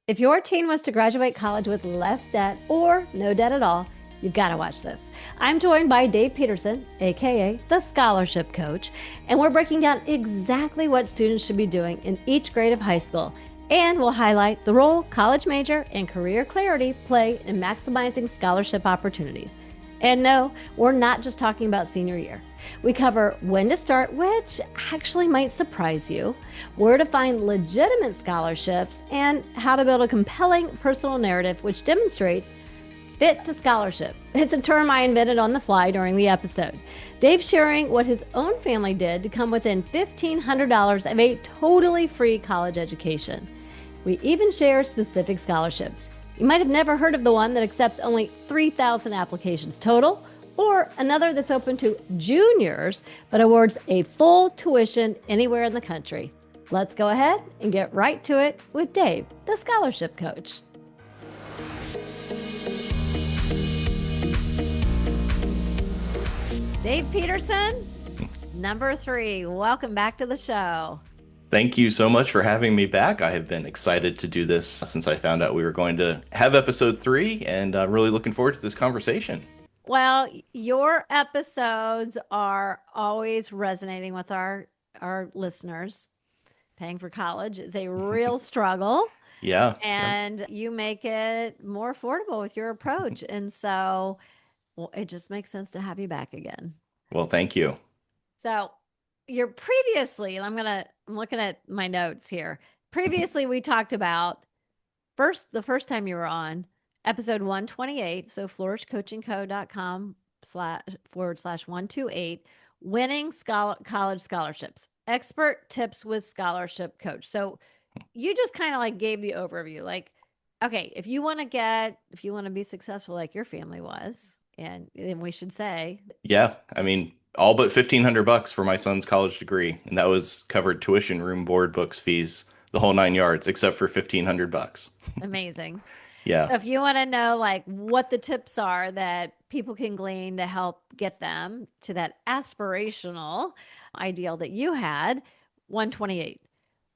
If your teen was to graduate college with less debt or no debt at all, you've got to watch this. I'm joined by Dave Peterson, aka the Scholarship Coach, and we're breaking down exactly what students should be doing in each grade of high school. And we'll highlight the role college major and career clarity play in maximizing scholarship opportunities. And no, we're not just talking about senior year. We cover when to start, which actually might surprise you, where to find legitimate scholarships, and how to build a compelling personal narrative which demonstrates fit to scholarship. It's a term I invented on the fly during the episode. Dave's sharing what his own family did to come within $1,500 of a totally free college education. We even share specific scholarships. You might have never heard of the one that accepts only 3,000 applications total, or another that's open to juniors but awards a full tuition anywhere in the country. Let's go ahead and get right to it with Dave, the Scholarship Coach. Dave Peterson, number 3. Welcome back to the show. Thank you so much for having me back. I have been excited to do this since I found out we were going to have episode 3, and really looking forward to this conversation. Well, your episodes are always resonating with our listeners. Paying for college is a real struggle. Yeah. And you make it more affordable with your approach. And so, well, it just makes sense to have you back again. Well, thank you. So, you're previously, and I'm looking at my notes here. Previously, we talked about the first time you were on episode 128. So flourishcoachingco.com//128, winning college scholarships, expert tips with scholarship coach. So you just kind of like gave the overview, like, okay, if you want to be successful like your family was, and we should say, Yeah. I mean, all but $1,500 for my son's college degree. And that was covered tuition, room, board, books, fees, the whole 9 yards, except for $1,500. amazing. Yeah. So if you want to know like what the tips are that people can glean to help get them to that aspirational ideal that you had, 128.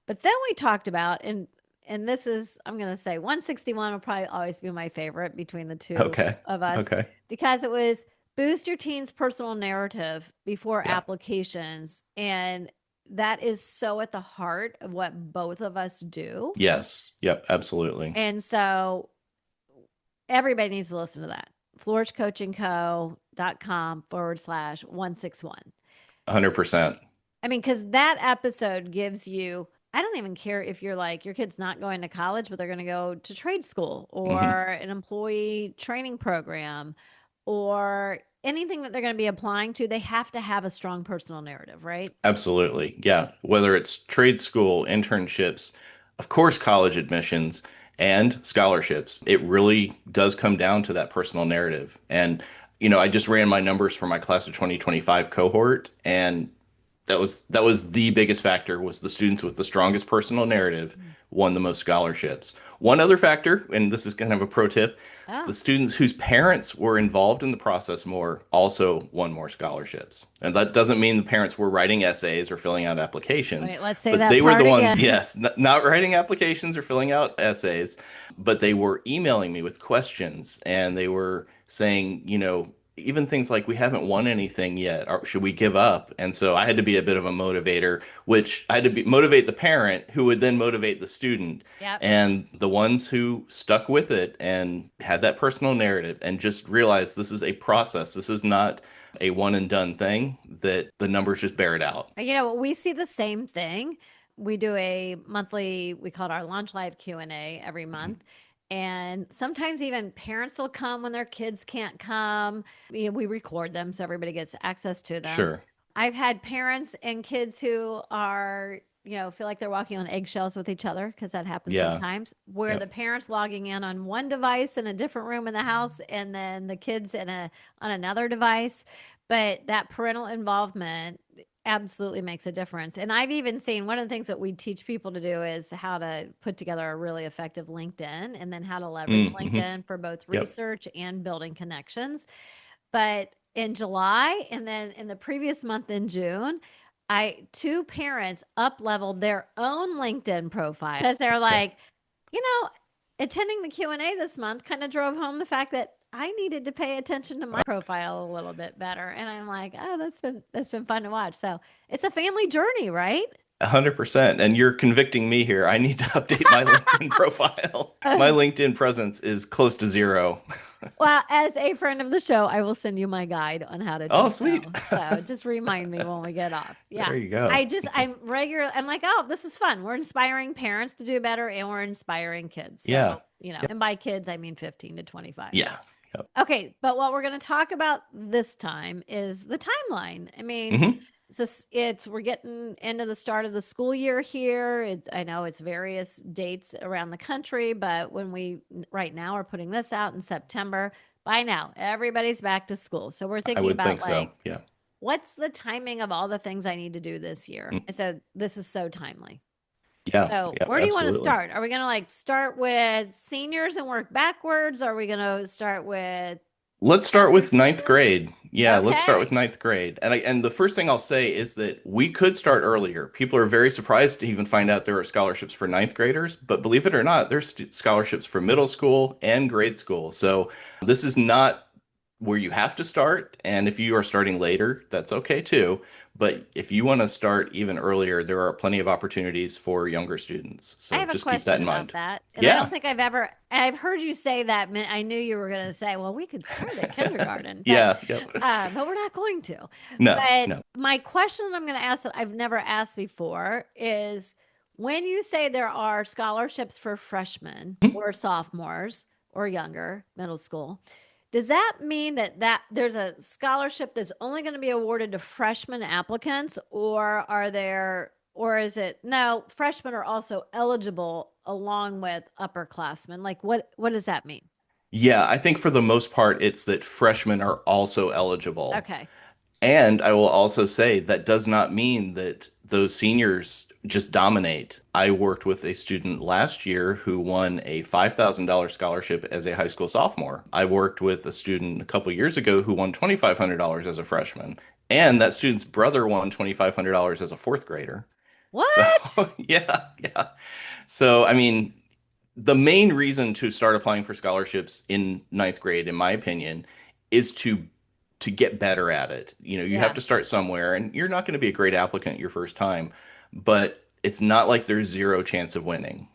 But then we talked about, and this is, I'm going to say 161 will probably always be my favorite between the two Okay. of us, Okay. because it was boost your teen's personal narrative before Yeah. applications. And that is so at the heart of what both of us do. Yes. Yep. Absolutely. And so everybody needs to listen to that. flourishcoachingco.com/161. 100%. I mean, because that episode gives you, I don't even care if you're like, your kid's not going to college, but they're going to go to trade school or an employee training program or anything that they're going to be applying to. They have to have a strong personal narrative, right? Absolutely. Yeah. Whether it's trade school, internships, of course, college admissions and scholarships, it really does come down to that personal narrative. And, I just ran my numbers for my class of 2025 cohort, and that was the biggest factor, was the students with the strongest personal narrative won the most scholarships. One other factor, and this is kind of a pro tip, the students whose parents were involved in the process more also won more scholarships. And that doesn't mean the parents were writing essays or filling out applications. Wait, let's say but that they were part the ones, again. yes, not writing applications or filling out essays, but they were emailing me with questions, and they were saying, even things like, we haven't won anything yet, or should we give up? And so I had to be a bit of a motivator, which I had to motivate the parent, who would then motivate the student. Yep. And the ones who stuck with it and had that personal narrative and just realized this is a process, this is not a one and done thing, that the numbers just bear it out. We see the same thing. We do a monthly, we call it our Launch Live Q&A every month. And sometimes even parents will come when their kids can't come. We record them so everybody gets access to them. Sure. I've had parents and kids who are, feel like they're walking on eggshells with each other, because that happens sometimes, where Yep. the parents logging in on one device in a different room in the house, and then the kids on another device. But that parental involvement absolutely makes a difference. And I've even seen, one of the things that we teach people to do is how to put together a really effective LinkedIn, and then how to leverage LinkedIn for both Yep. research and building connections. But in July, and then in the previous month in June, two parents up leveled their own LinkedIn profile, because they're like, attending the Q&A this month kind of drove home the fact that I needed to pay attention to my profile a little bit better. And I'm like, oh, that's been fun to watch. So it's a family journey, right? 100%. And you're convicting me here. I need to update my LinkedIn profile. My LinkedIn presence is close to zero. Well, as a friend of the show, I will send you my guide on how to Oh, do sweet. so. So just remind me when we get off. Yeah. There you go. I'm like, oh, this is fun. We're inspiring parents to do better and we're inspiring kids. Yeah. So, and by kids, I mean 15 to 25. Yeah. Yep. Okay. But what we're going to talk about this time is the timeline. I mean, Hmm. we're getting into the start of the school year here. I know it's various dates around the country, but when we right now are putting this out in September, by now everybody's back to school. So we're I thinking would think about so. like, Yeah. what's the timing of all the things I need to do this year? Mm. And so this is so timely. Yeah. So Yeah. where do you want to Absolutely. start? Are we going to like start with seniors and work backwards? Are we going to start with Let's start with ninth school? grade. Yeah, let's start with Okay. ninth grade. And the first thing I'll say is that we could start earlier. People are very surprised to even find out there are scholarships for ninth graders, but believe it or not, there's scholarships for middle school and grade school. So this is not where you have to start. And if you are starting later, that's okay too. But if you want to start even earlier, there are plenty of opportunities for younger students. I So have a just keep that question in about mind. that. And I don't Yeah. think I've heard you say that. I knew you were going to say, well, we could start at kindergarten, Yeah. Yep. but we're not going to. No, But no. my question I'm going to ask that I've never asked before is when you say there are scholarships for freshmen or sophomores or younger, middle school, does that mean that there's a scholarship that's only going to be awarded to freshman applicants, or is it no, freshmen are also eligible along with upperclassmen? Like what does that mean? Yeah, I think for the most part, it's that freshmen are also eligible. Okay. And I will also say that does not mean that those seniors just dominate. I worked with a student last year who won a $5,000 scholarship as a high school sophomore. I worked with a student a couple years ago who won $2,500 as a freshman. And that student's brother won $2,500 as a fourth grader. So, What? yeah, yeah. So, I mean, the main reason to start applying for scholarships in ninth grade, in my opinion, is to get better at it. You know, you have Yeah. to start somewhere, and you're not going to be a great applicant your first time, but it's not like there's zero chance of winning.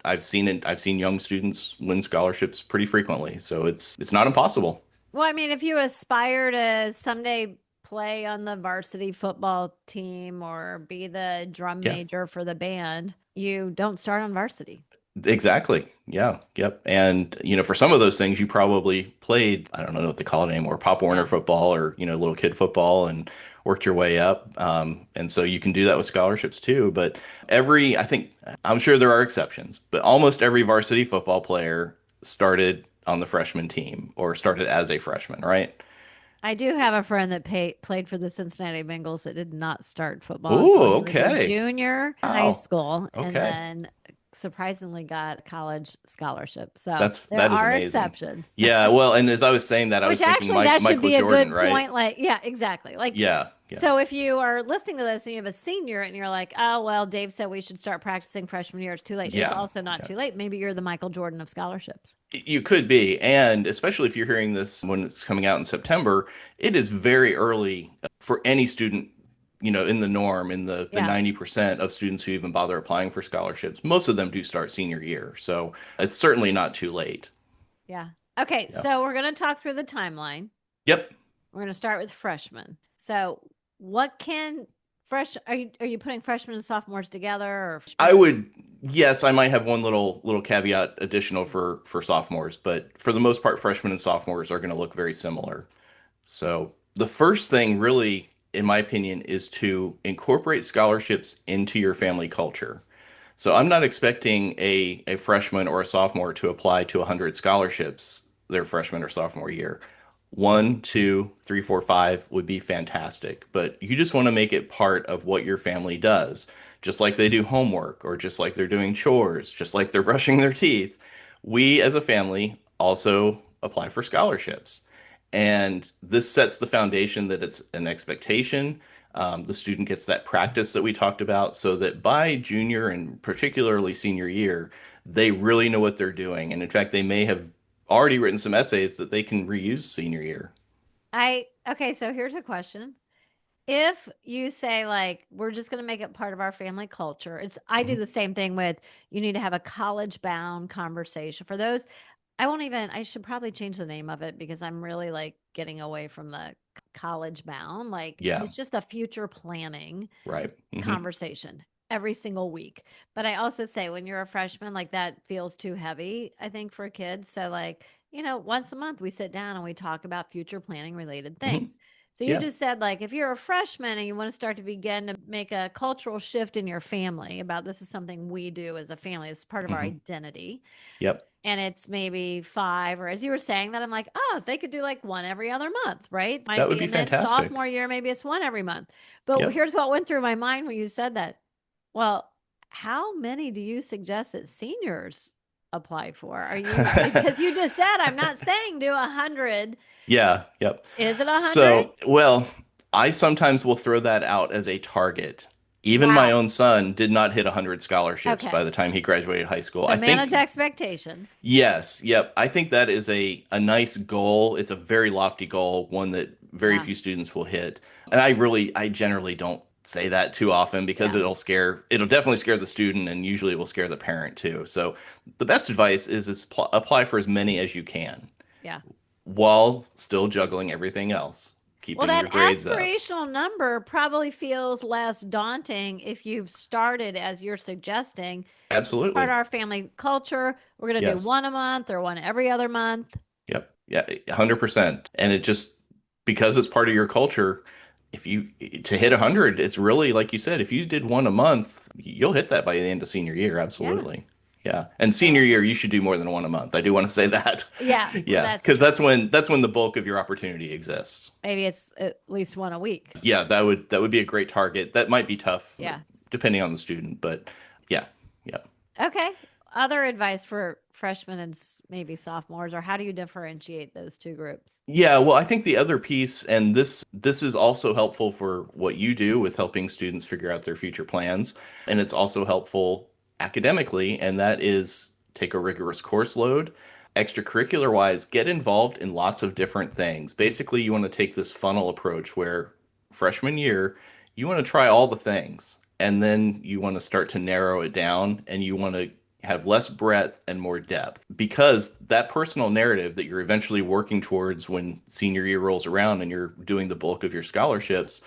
I've seen it. I've seen young students win scholarships pretty frequently, so it's not impossible. Well, I mean, if you aspire to someday play on the varsity football team or be the drum Yeah. major for the band, you don't start on varsity. Exactly. Yeah. Yep. And, for some of those things, you probably played, I don't know what they call it anymore, Pop Warner Yeah. football or, little kid football and worked your way up. And so you can do that with scholarships too. But I think, I'm sure there are exceptions, but almost every varsity football player started on the freshman team or started as a freshman, right? I do have a friend that played for the Cincinnati Bengals that did not start football until Ooh, he was a okay. junior high Wow. school and Okay. then surprisingly got a college scholarship. So there That is are amazing. exceptions. Yeah. Well, and as I was saying that, I Which was thinking actually that should Michael be a Jordan, good right? point. Like, yeah, exactly. Like, Yeah. Yeah. so if you are listening to this and you have a senior and you're like, oh, well, Dave said we should start practicing freshman year. It's too late. It's Yeah. also not Yeah. too late. Maybe you're the Michael Jordan of scholarships. You could be, and especially if you're hearing this when it's coming out in September, it is very early for any student, in the norm, in the Yeah. 90% of students who even bother applying for scholarships. Most of them do start senior year, so it's certainly not too late. Yeah. Okay. Yeah. So we're going to talk through the timeline. Yep. We're going to start with freshmen. So what can are you putting freshmen and sophomores together or Yes, I might have one little caveat additional for sophomores, but for the most part, freshmen and sophomores are going to look very similar. So the first thing really, in my opinion, is to incorporate scholarships into your family culture. So I'm not expecting a freshman or a sophomore to apply to 100 scholarships their freshman or sophomore year. One, two, three, four, five would be fantastic, but you just want to make it part of what your family does, just like they do homework or just like they're doing chores, just like they're brushing their teeth. We as a family also apply for scholarships. And this sets the foundation that it's an expectation. The student gets that practice that we talked about so that by junior and particularly senior year, they really know what they're doing. And in fact, they may have already written some essays that they can reuse senior year. Okay, so here's a question. If you say like we're just going to make it part of our family culture, it's I do Mhm. the same thing with you need to have a college bound conversation. For those, I won't even I should probably change the name of it because I'm really like getting away from the college bound. Like Yeah, it's just a future planning right. conversation every single week. But I also say when you're a freshman, like that feels too heavy, I think, for kids. So, like, once a month we sit down and we talk about future planning related Hmm. things. So, you Yeah. just said, like, if you're a freshman and you want to start to begin to make a cultural shift in your family about this is something we do as a family, it's part of our Hmm. identity. Yep. And it's maybe five, or as you were saying that, I'm like, oh, they could do like one every other month, right? Might That would be, be and then fantastic. sophomore year, maybe it's one every month. But Yep. here's what went through my mind when you said that. Well, how many do you suggest that seniors apply for? Are you, because you just said, I'm not saying do 100. Yeah. Yep. Is it 100? So, well, I sometimes will throw that out as a target. Even my Wow. own son did not hit 100 scholarships by Okay. the time he graduated high school. So I manage think, expectations. yes, yep. I think that is a nice goal. It's a very lofty goal, one that very Yeah. few students will hit. And I generally don't say that too often because Yeah. it'll definitely scare the student and usually it will scare the parent too. So the best advice is apply for as many as you can Yeah. while still juggling everything else, Well, keeping your that grades up. aspirational number probably feels less daunting if you've started as you're suggesting. This is part Absolutely. of our family culture. We're going to do Yes. one a month or one every other month. Yep. Yeah, 100%. And it just because it's part of your culture, if you to hit 100, it's really like you said, if you did one a month, you'll hit that by the end of senior year. Yeah. Absolutely. Yeah. And So, senior year, you should do more than one a month. I do want to say that. yeah, well, Yeah, that's because that's when the bulk of your opportunity exists. maybe it's at least one a week. Yeah, that would be a great target. That might be tough Yeah. depending on the student, but yeah. Yeah. Okay. Other advice for freshmen and maybe sophomores, or how do you differentiate those two groups? Yeah, well, I think the other piece, and this is also helpful for what you do with helping students figure out their future plans, and it's also helpful academically, and that is take a rigorous course load. Extracurricular wise, get involved in lots of different things. Basically, you want to take this funnel approach where freshman year, you want to try all the things, and then you want to start to narrow it down, and you want to have less breadth and more depth because that personal narrative that you're eventually working towards when senior year rolls around and you're doing the bulk of your scholarships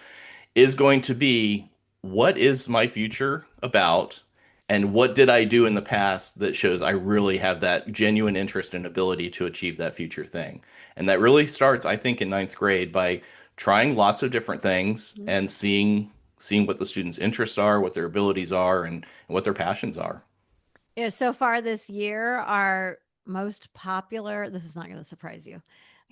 is going to be what is my future about and what did I do in the past that shows I really have that genuine interest and ability to achieve that future thing. And that really starts, I think, in ninth grade by trying lots of different things Mhm. and seeing what the students' interests are, what their abilities are, and what their passions are. Yeah, so far this year, our most popular, this is not going to surprise you.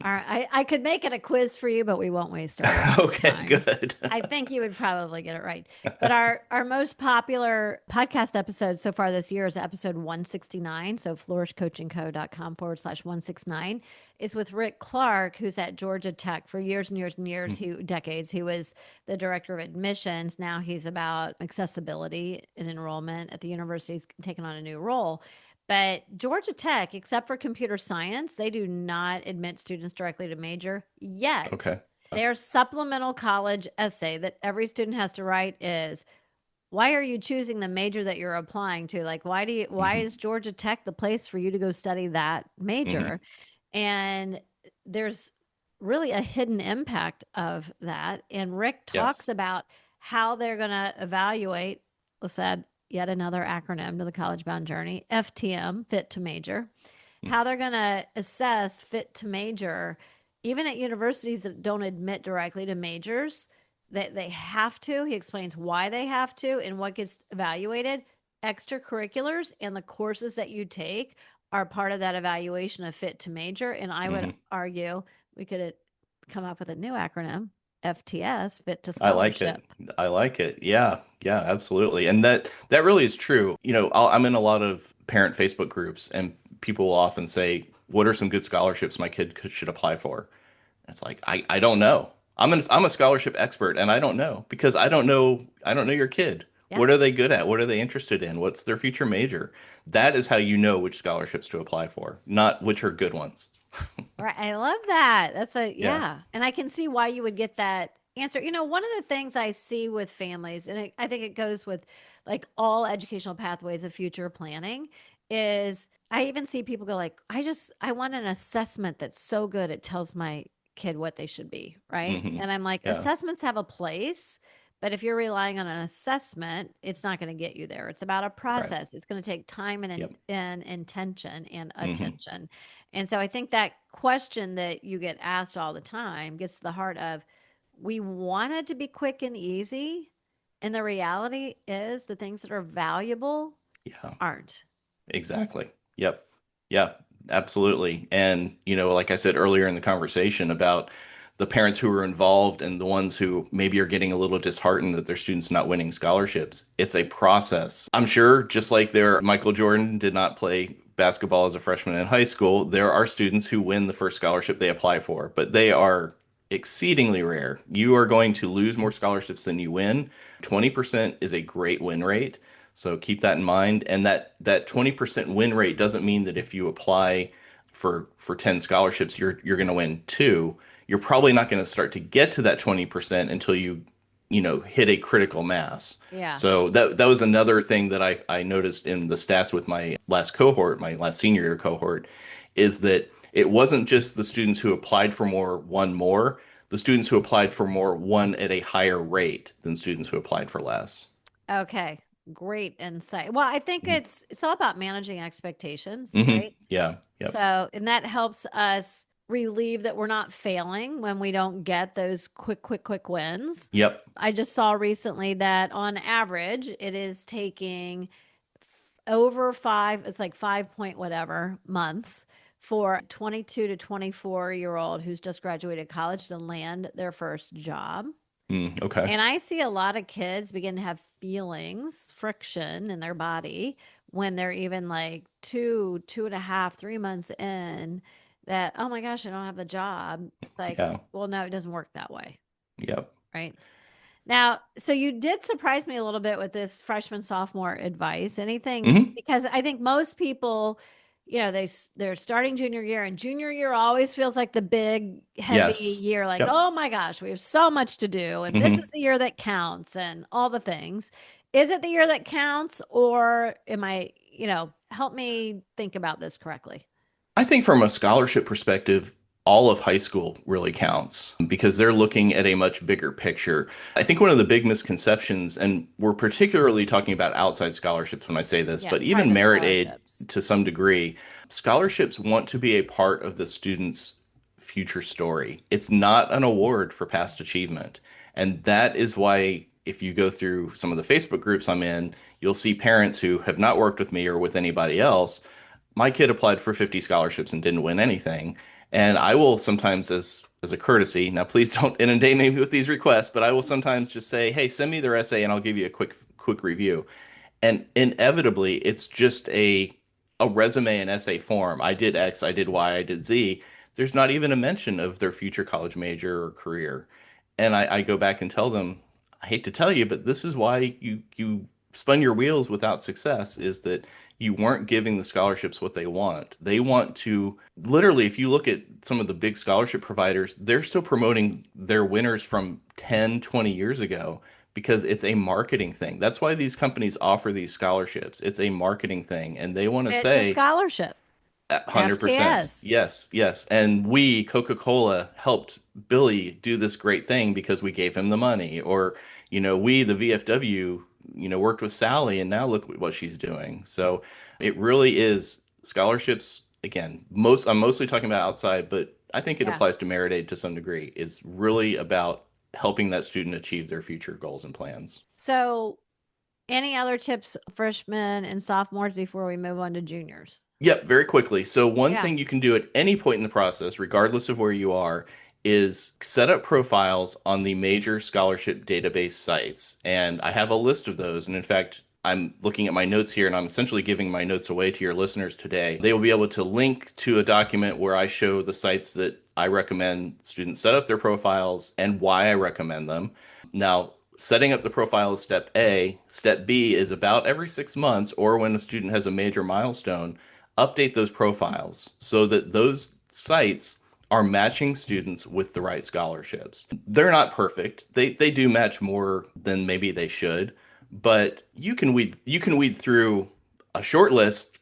I could make it a quiz for you, but we won't waste our listeners' Okay, time. good. I think you would probably get it right. But our most popular podcast episode so far this year is episode 169. So flourishcoachingco.com/169 is with Rick Clark, who's at Georgia Tech for years and years and years, decades. He was the director of admissions. Now he's about accessibility and enrollment at the university. He's taken on a new role. But Georgia Tech, except for computer science, they do not admit students directly to major yet. Okay. Their supplemental college essay that every student has to write is why are you choosing the major that you're applying to? Like why Hmm. is Georgia Tech the place for you to go study that Hmm. major? And there's really a hidden impact of that. And Rick talks Yes. about how they're going to evaluate, let's add yet another acronym to the college bound journey, FTM, fit to major, how they're going to assess fit to major, even at universities that don't admit directly to majors. They have to. He explains why they have to and what gets evaluated. Extracurriculars and the courses that you take are part of that evaluation of fit to major. And I would Hmm. argue we could come up with a new acronym, FTS, fit to I like it. scholarship. I like it. Yeah. Yeah, absolutely. And that really is true. I'm in a lot of parent Facebook groups and people will often say, "What are some good scholarships my kid should apply for?" It's like, I don't know. I'm a scholarship expert and I don't know because I don't know your kid. Yeah. What are they good at? What are they interested in? What's their future major? That is how you know which scholarships to apply for, not which are good ones. Right. I love that. That's a, Yeah. yeah. And I can see why you would get that answer. One of the things I see with families, and I think it goes with like all educational pathways of future planning, is I even see people go like, I want an assessment that's so good it tells my kid what they should be. Right. Hmm. And I'm like, Yeah. assessments have a place. But if you're relying on an assessment, it's not going to get you there. It's about a Right. process. It's going to take time and, Yep. and intention and Hmm. attention. And so I think that question that you get asked all the time gets to the heart of we want it to be quick and easy. And the reality is the things that are valuable Yeah. aren't. Exactly. Yep. Yeah, absolutely. And, like I said earlier in the conversation about the parents who are involved and the ones who maybe are getting a little disheartened that their students not winning scholarships, it's a process. I'm sure just like Michael Jordan did not play basketball as a freshman in high school, there are students who win the first scholarship they apply for, but they are exceedingly rare. You are going to lose more scholarships than you win. 20% is a great win rate. So keep that in mind. And that 20% win rate doesn't mean that if you apply for 10 scholarships, you're going to win two. You're probably not going to start to get to that 20% until you hit a critical mass. Yeah. So that was another thing that I noticed in the stats with my last cohort, my last senior year cohort, is that it wasn't just the students who applied for more won more. The students who applied for more won at a higher rate than students who applied for less. Okay. Great insight. Well, I think Mhm. it's all about managing expectations, Hmm. right? Yeah. Yep. So, and that helps us relieve that we're not failing when we don't get those quick wins. Yep. I just saw recently that on average, it is taking over five, it's like 5 point whatever months for 22 to 24-year-old who's just graduated college to land their first job. Okay. And I see a lot of kids begin to have feelings, friction in their body when they're even like 2.5, 3 months in that, oh my gosh, I don't have a job. It's like, Yeah. well, no, it doesn't work that way. Yep. Right. Now, so you did surprise me a little bit with this freshman sophomore advice. Anything Hmm. because I think most people, they're starting junior year and junior year always feels like the big heavy Yes. year like, Yep. "Oh my gosh, we have so much to do and this Hmm. is the year that counts and all the things." Is it the year that counts or am I, help me think about this correctly? I think from a scholarship perspective, all of high school really counts because they're looking at a much bigger picture. I think one of the big misconceptions, and we're particularly talking about outside scholarships when I say this, Yeah, but even private merit aid scholarships. to some degree, scholarships want to be a part of the student's future story. It's not an award for past achievement. And that is why if you go through some of the Facebook groups I'm in, you'll see parents who have not worked with me or with anybody else. My kid applied for 50 scholarships and didn't win anything. And I will sometimes, as a courtesy, now please don't inundate me with these requests, but I will sometimes just say, hey, send me their essay and I'll give you a quick review. And inevitably, it's just a resume and essay form. I did X, I did Y, I did Z. There's not even a mention of their future college major or career. And I go back and tell them, I hate to tell you, but this is why you spun your wheels without success, is that you weren't giving the scholarships what they want. They want to literally, if you look at some of the big scholarship providers, they're still promoting their winners from 10, 20 years ago because it's a marketing thing. That's why these companies offer these scholarships. It's a marketing thing. And they want to Fit to say, scholarship. 100%. FTS. Yes, yes. And we, Coca-Cola, helped Billy do this great thing because we gave him the money. Or, we, the VFW, worked with Sally and now look what she's doing. So it really is scholarships. Again, I'm mostly talking about outside, but I think it Yeah. applies to merit aid to some degree. Is really about helping that student achieve their future goals and plans. So, any other tips, freshmen and sophomores, before we move on to juniors? Yep, very quickly. So, one Yeah. thing you can do at any point in the process, regardless of where you are, is set up profiles on the major scholarship database sites. And I have a list of those. And in fact, I'm looking at my notes here and I'm essentially giving my notes away to your listeners today. They will be able to link to a document where I show the sites that I recommend students set up their profiles and why I recommend them. Now, setting up the profile is step A. Step B is about every 6 months, or when a student has a major milestone, update those profiles so that those sites are matching students with the right scholarships. They're not perfect. They do match more than maybe they should, but you can weed through a short list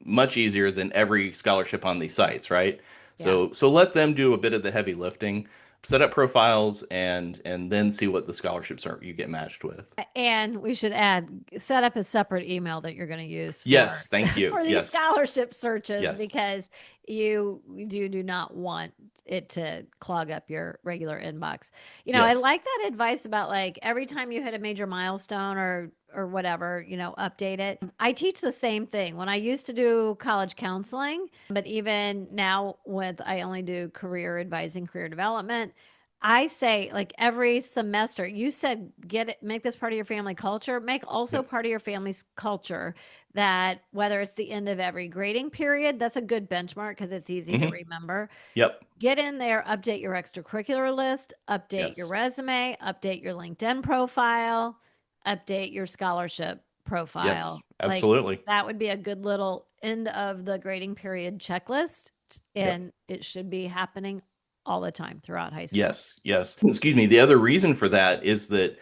much easier than every scholarship on these sites, right? Yeah. So let them do a bit of the heavy lifting, set up profiles, and then see what the scholarships are you get matched with. And we should add, set up a separate email that you're going to use for Yes, thank you. for these Yes, scholarship searches, yes, because you do not want it to clog up your regular inbox. I yes. like that advice about, like, every time you hit a major milestone or whatever, update it. I teach the same thing when I used to do college counseling, but even now with I only do career advising, career development. I say, like, every semester, you said, get it, make this part of your family culture, make also Yep. part of your family's culture that whether it's the end of every grading period, that's a good benchmark because it's easy to Hmm. remember. Yep. Get in there, update your extracurricular list, update your Yes. resume, update your LinkedIn profile, update your scholarship Yes. profile. Like, Absolutely. that would be a good little end of the grading period checklist. Yep. And it should be happening all the time throughout high school. Yes. Yes. Excuse me. The other reason for that is that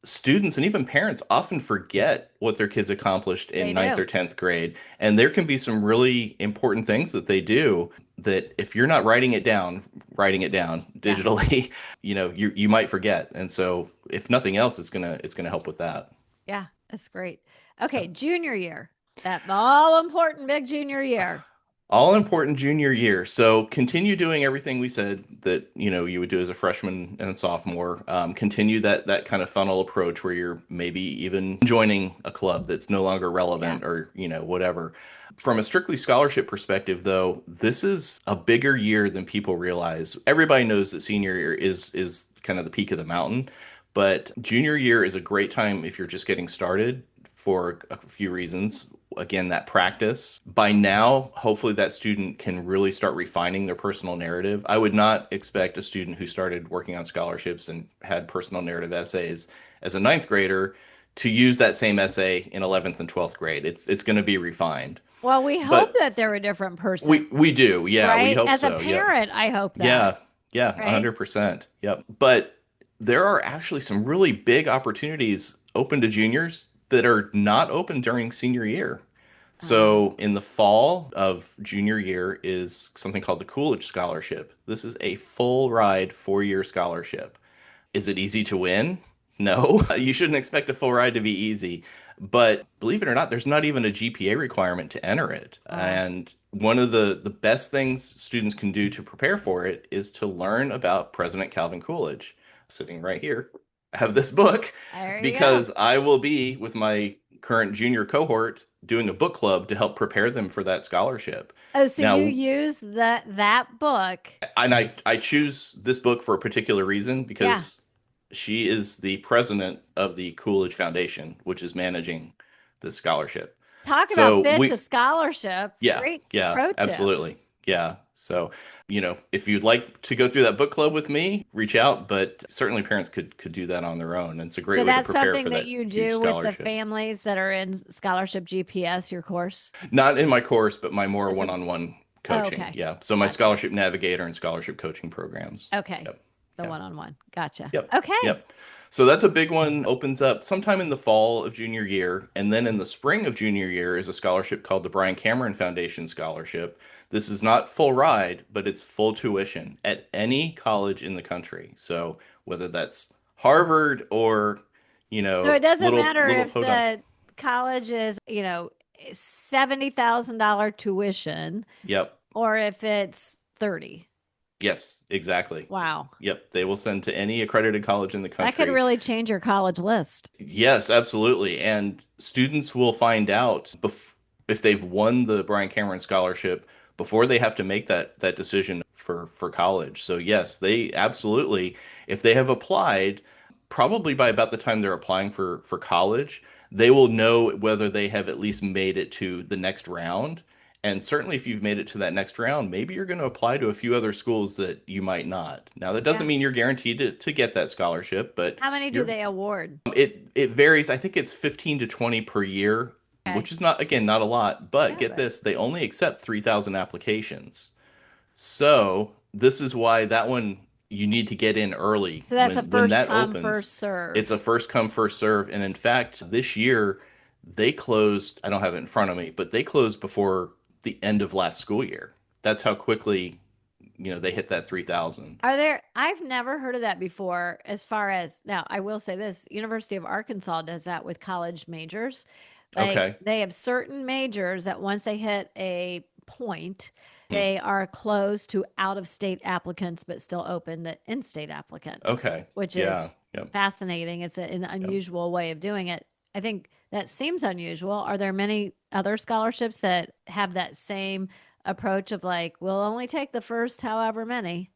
students and even parents often forget what their kids accomplished in They ninth do. or 10th grade. And there can be some really important things that they do that if you're not writing it down Yeah. digitally, you might forget. And so if nothing else, it's gonna help with that. Yeah. That's great. Okay. Junior year. That all important big junior year. All important junior year. So continue doing everything we said that you would do as a freshman and a sophomore. Continue that kind of funnel approach where you're maybe even joining a club that's no longer Yeah. relevant or whatever. From a strictly scholarship perspective, though, this is a bigger year than people realize. Everybody knows that senior year is kind of the peak of the mountain, but junior year is a great time if you're just getting started for a few reasons. Again, that practice. By now, hopefully that student can really start refining their personal narrative. I would not expect a student who started working on scholarships and had personal narrative essays as a ninth grader to use that same essay in 11th and 12th grade. It's going to be refined. Well, we hope But that they're a different person, we do. Yeah, we right? hope As a so. Yep. parent, I hope that, Yeah. Yeah, right? 100%. Yep. But there are actually some really big opportunities open to juniors that are not open during senior year. Um, So in the fall of junior year is something called the Coolidge Scholarship. This is a full ride 4-year scholarship. Is it easy to win? No, you shouldn't expect a full ride to be easy. But believe it or not, there's not even a GPA requirement to enter it. wow. And one of the best things students can do to prepare for it is to learn about President Calvin Coolidge. Sitting right here, I have this book There you go. because I will be with my current junior cohort doing a book club to help prepare them for that scholarship. Oh, so you Now, use that book. and I choose this book for a particular reason Yeah. because she is the president of the Coolidge Foundation, which is managing the scholarship. Talk about So fit to we, scholarship. yeah, Great yeah, pro tip. absolutely. Yeah. So, if you'd like to go through that book club with me, reach out, but certainly parents could do that on their own. And it's a So great way to that's prepare something for that that you huge do with the scholarship. families that are in Scholarship GPS, your course. Not in my course, but my more That's a, one-on-one oh, coaching. okay. Yeah. So my Gotcha. scholarship navigator and scholarship coaching programs. Okay. Yep. The Yeah. one on one. Gotcha. Yep. Okay. Yep. So that's a big one. Opens up sometime in the fall of junior year. And then in the spring of junior year is a scholarship called the Brian Cameron Foundation Scholarship. This is not full ride, but it's full tuition at any college in the country. So whether that's Harvard or, So it doesn't little matter little if podunk. the college is, $70,000 tuition Yep. or if it's 30. Yes, exactly. Wow. Yep. They will send to any accredited college in the That could country. really change your college list. Yes, absolutely. And students will find out if they've won the Brian Cameron Scholarship before they have to make that decision for college. So yes, they absolutely, if they have applied, probably by about the time they're applying for college, they will know whether they have at least made it to the next round. And certainly if you've made it to that next round, maybe you're going to apply to a few other schools that you might not. Now, that doesn't Yeah. mean you're guaranteed to get that scholarship, but How many do you're they award? it varies. I think it's 15 to 20 per year, Okay. which is not, again, not a lot, but Yeah, get but this, they only accept 3,000 applications. So this is why that one you need to get in early. so that's a When first that come, opens, first serve. it's a first come, first serve. And in fact, this year they closed, I don't have it in front of me, but they closed before the end of last school year. That's how quickly, they hit that 3,000. Are there, I've never heard of that before. As far as now, I will say this, University of Arkansas does that with college majors. Like Okay. they have certain majors that once they hit a point, Hmm. they are closed to out of state applicants, but still open to in state applicants, Okay. which Yeah. is Yep. fascinating. It's an Yep. unusual way of doing it. I think that seems unusual. Are there many other scholarships that have that same approach of like, we'll only take the first however many?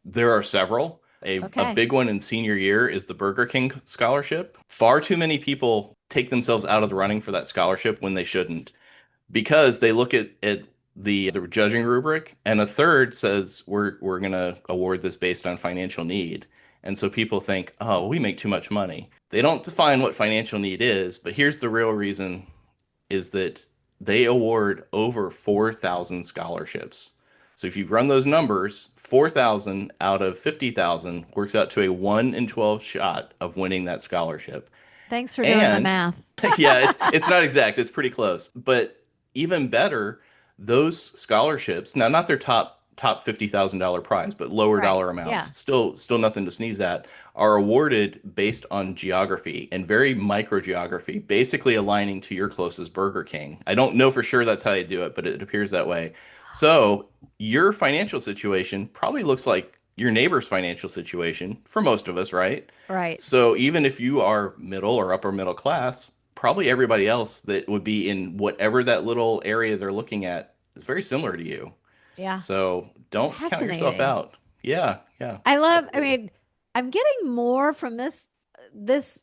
There are several. A Okay. big one in senior year is the Burger King scholarship. Far too many people take themselves out of the running for that scholarship when they shouldn't, because they look at the judging rubric, and a third says we're gonna award this based on financial need. And so people think, oh, we make too much money. They don't define what financial need is, but here's the real reason is that they award over 4,000 scholarships. So if you run those numbers, 4,000 out of 50,000 works out to a 1 in 12 shot of winning that scholarship. Thanks for doing the And math. yeah, it's not exact, it's pretty close. But even better, those scholarships, now not their top $50,000 prize, but lower Right. dollar Yeah. amounts, still nothing to sneeze at, are awarded based on geography and very micro geography, basically aligning to your closest Burger King. I don't know for sure that's how they do it, but it appears that way. So your financial situation probably looks like your neighbor's financial situation for most of us, right? Right. So even if you are middle or upper middle class, probably everybody else that would be in whatever that little area they're looking at is very similar to you. Yeah. So don't count yourself Fascinating. out. Yeah, yeah, I love, I absolutely. mean, I'm getting more from this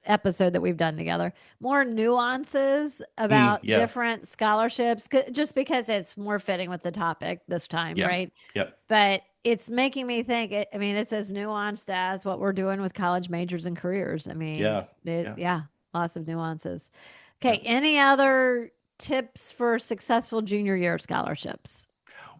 episode that we've done together, more nuances about Yeah, different scholarships, just because it's more fitting with the topic this time, yeah, right? yep, But it's making me think, I mean, it's as nuanced as what we're doing with college majors and careers. I mean, yeah, yeah, yeah, lots of nuances. Okay, yep. any other tips for successful junior year scholarships?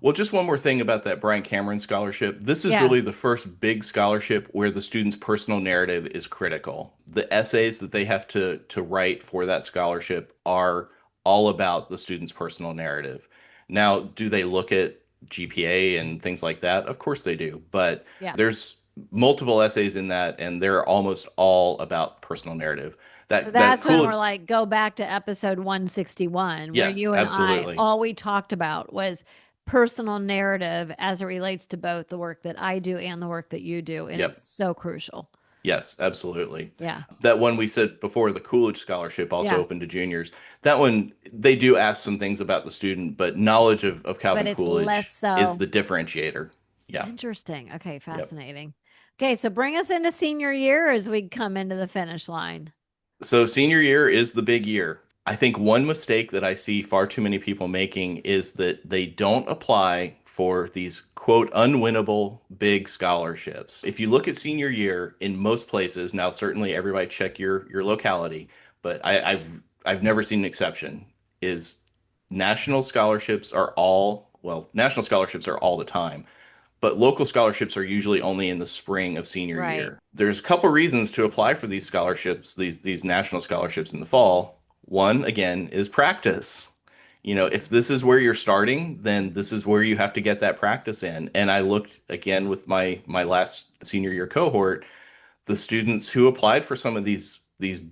Well, just one more thing about that Brian Cameron scholarship. This is Yeah. really the first big scholarship where the student's personal narrative is critical. The essays that they have to write for that scholarship are all about the student's personal narrative. Now, do they look at GPA and things like that? Of course they do, but Yeah. there's multiple essays in that, and they're almost all about personal narrative. So That that's when we're Coolidge, like, go back to episode 161, where yes, you and I, absolutely. all we talked about was personal narrative as it relates to both the work that I do and the work that you do. And it's Yep. so crucial. Yes, absolutely. Yeah. That one we said before, the Coolidge Scholarship, also Yeah. open to juniors. That one, they do ask some things about the student, but knowledge of But Calvin it's less Coolidge is so. the differentiator. Yeah. Interesting. Okay. Yep. Fascinating. Okay. So bring us into senior year as we come into the finish line. So senior year is the big year. I think one mistake that I see far too many people making is that they don't apply for these quote unwinnable big scholarships. If you look at senior year in most places, now certainly everybody check your locality, but I've never seen an exception, is national scholarships are all, well, national scholarships are all the time, but local scholarships are usually only in the spring of senior Right. year. There's a couple reasons to apply for these scholarships, these national scholarships in the fall. One, again, is practice. If this is where you're starting, then this is where you have to get that practice in. And I looked again with my last senior year cohort, the students who applied for some of these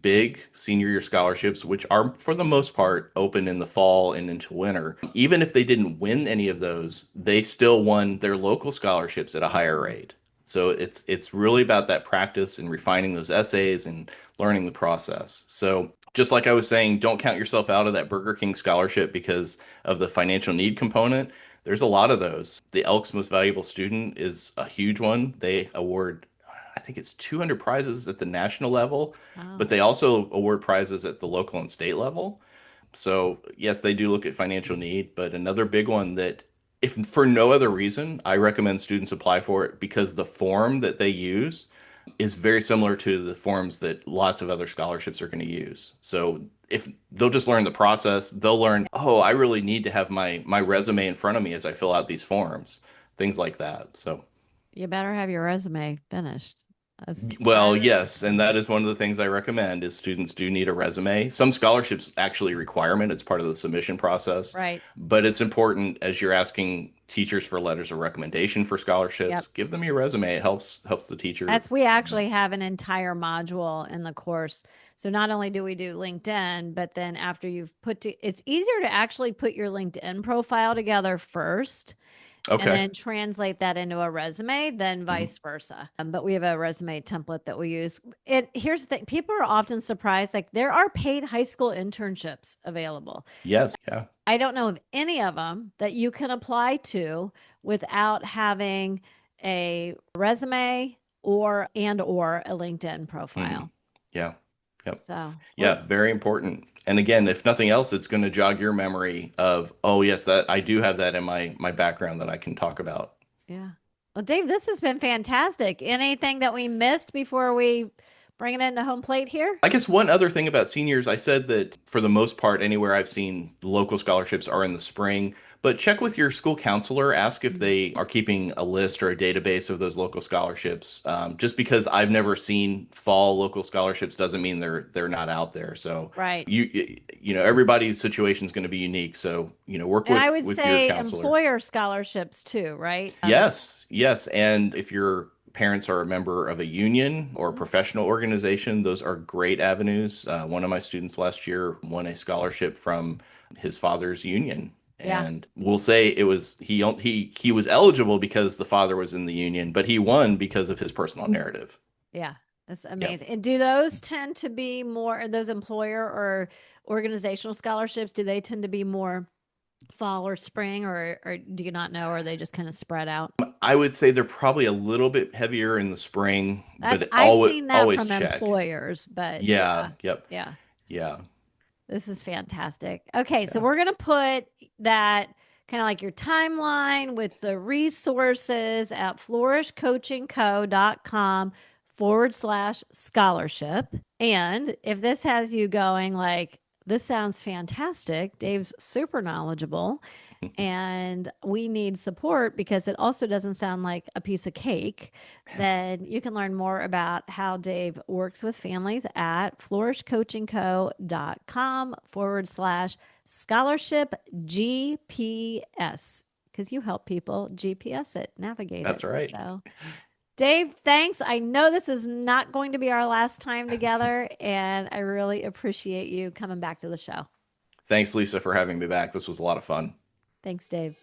big senior year scholarships, which are for the most part open in the fall and into winter. Even if they didn't win any of those, they still won their local scholarships at a higher rate. So it's really about that practice and refining those essays and learning the process. So just like I was saying, don't count yourself out of that Burger King scholarship because of the financial need component. There's a lot of those. The Elks Most Valuable Student is a huge one. They award, I think it's 200 prizes at the national level, but Oh, they also award prizes at the local and state level. So yes, they do look at financial need, but another big one that if for no other reason, I recommend students apply for it because the form that they use is very similar to the forms that lots of other scholarships are going to use. So if they'll just learn the process, they'll learn, oh, I really need to have my resume in front of me as I fill out these forms, things like that. So You better have your resume finished. well, That is yes, and that is one of the things I recommend is students do need a resume. Some scholarships actually requirement, it's part of the submission process, right. but it's important as you're asking teachers for letters of recommendation for Yep. scholarships, give them your resume. It helps the teacher. We actually have an entire module in the course. So not only do we do LinkedIn, but then after you've it's easier to actually put your LinkedIn profile together first and Okay. then translate that into a resume, then Mhm. vice versa. But we have a resume template that we use. Here's the thing: people are often surprised. Like there are paid high school internships available. Yes, yeah. I don't know of any of them that you can apply to without having a resume or a LinkedIn Hmm. profile. Yeah. Yep. So we're Yeah, very important. And again, if nothing else, it's going to jog your memory of, oh yes, that I do have that in my background that I can talk about. yeah. Well, Dave, this has been fantastic. Anything that we missed before we bring it into home plate here? I guess one other thing about seniors, I said that for the most part, anywhere I've seen local scholarships are in the spring, but check with your school counselor, ask if Mhm. they are keeping a list or a database of those local scholarships. Just because I've never seen fall local scholarships doesn't mean they're not out there. So Right. everybody's situation is going to be unique. So work And I would with your say counselor. employer scholarships too, right? Yes, yes. And if your parents are a member of a union or a Mhm. professional organization, those are great avenues. One of my students last year won a scholarship from his father's union. Yeah. And we'll say it was he was eligible because the father was in the union, but he won because of his personal narrative. Yeah. That's Yeah. amazing. And do those tend to be more, those employer or organizational scholarships, do they tend to be more fall or spring, or do you not know? Or are they just kind of spread out? I would say they're probably a little bit heavier in the spring, That's but I've seen that always from check. employers, but Yeah, yeah, yep. yeah. Yeah. This is fantastic. Okay, so Yeah. we're gonna put that kind of like your timeline with the resources at flourishcoachingco.com/scholarship. And if this has you going like, this sounds fantastic, Dave's super knowledgeable, and we need support because it also doesn't sound like a piece of cake, then you can learn more about how Dave works with families at flourishcoachingco.com/scholarship GPS, because you help people GPS it, navigate That's it. right. So, Dave, thanks. I know this is not going to be our last time together, and I really appreciate you coming back to the show. Thanks, Lisa, for having me back. This was a lot of fun. Thanks, Dave.